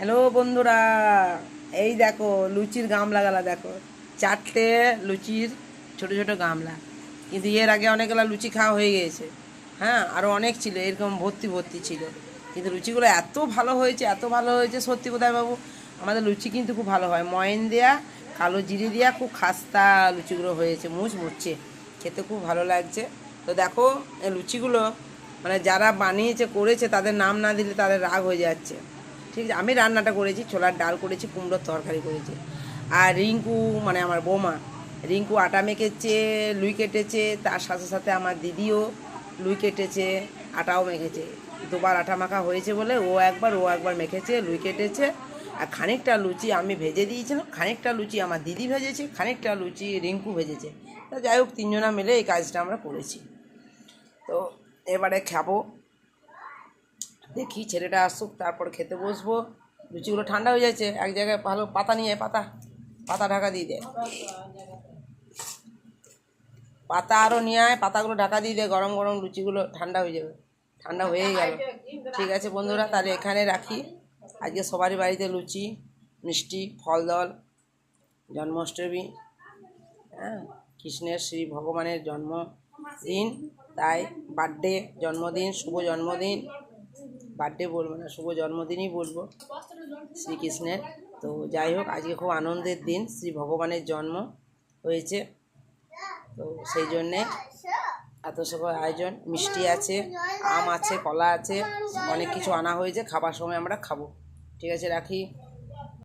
Hello বন্ধুরা, এই দেখো লুচির গামলাগালা দেখো, 4টে লুচির ছোট ছোট গামলা। কিন্তু এর আগে অনেকগুলো লুচি খাওয়া হয়ে গিয়েছে। হ্যাঁ, আরও অনেক ছিল, এরকম ভর্তি ভর্তি ছিল। কিন্তু লুচিগুলো এত ভালো হয়েছে, এত ভালো হয়েছে, সত্যি কোথায় বাবু, আমাদের লুচি কিন্তু খুব ভালো হয়। ময়ন দেয়া, কালো জিরে দেওয়া, খুব খাস্তা লুচিগুলো হয়েছে, মুচমুচে, খেতে খুব ভালো লাগছে। তো দেখো এই লুচিগুলো, মানে যারা বানিয়েছে করেছে তাদের নাম না দিলে তাদের রাগ হয়ে যাচ্ছে। ঠিক আছে, আমি রান্নাটা করেছি, ছোলার ডাল করেছি, কুমড়োর তরকারি করেছি। আর রিঙ্কু, মানে আমার বৌমা, রিঙ্কু আটা মেখেছে, লুই কেটেছে, তার সাথে সাথে আমার দিদিও লুই কেটেছে, আটাও মেখেছে। দুবার আটা মাখা হয়েছে বলে ও একবার মেখেছে, লুই কেটেছে। আর খানিকটা লুচি আমি ভেজে দিয়েছিলাম, খানিকটা লুচি আমার দিদি ভেজেছে, খানিকটা লুচি রিঙ্কু ভেজেছে। তা যাই হোক, তিনজনা মিলে এই কাজটা আমরা করেছি। তো এবারে খাবো, দেখি ছেলেটা আসুক, তারপর খেতে বসবো। লুচিগুলো ঠান্ডা হয়ে যাচ্ছে, এক জায়গায় ভালো পাতা নিয়ে আয়, পাতা পাতা ঢাকা দিয়ে দেয়, পাতা আরও নিয়ে আয়, পাতাগুলো ঢাকা দিয়ে দেয়, গরম গরম লুচিগুলো ঠান্ডা হয়ে যাবে। ঠান্ডা হয়েই গেল। ঠিক আছে বন্ধুরা, তাহলে এখানে রাখি। আজকে সবারই বাড়িতে লুচি, মিষ্টি, ফল দল, জন্মাষ্টমী। হ্যাঁ, কৃষ্ণের শ্রী ভগবানের জন্মদিন, তাই বার্থডে, জন্মদিন, শুভ জন্মদিন। বার্থডে বলবো না, শুভ জন্মদিনই বলবো শ্রীকৃষ্ণের। তো যাই হোক, আজকে খুব আনন্দের দিন, শ্রী ভগবানের জন্ম হয়েছে। তো সেই জন্যে এত সব আয়োজন, মিষ্টি আছে, আম আছে, কলা আছে, অনেক কিছু আনা হয়েছে, খাবার সময় আমরা খাবো। ঠিক আছে, রাখি।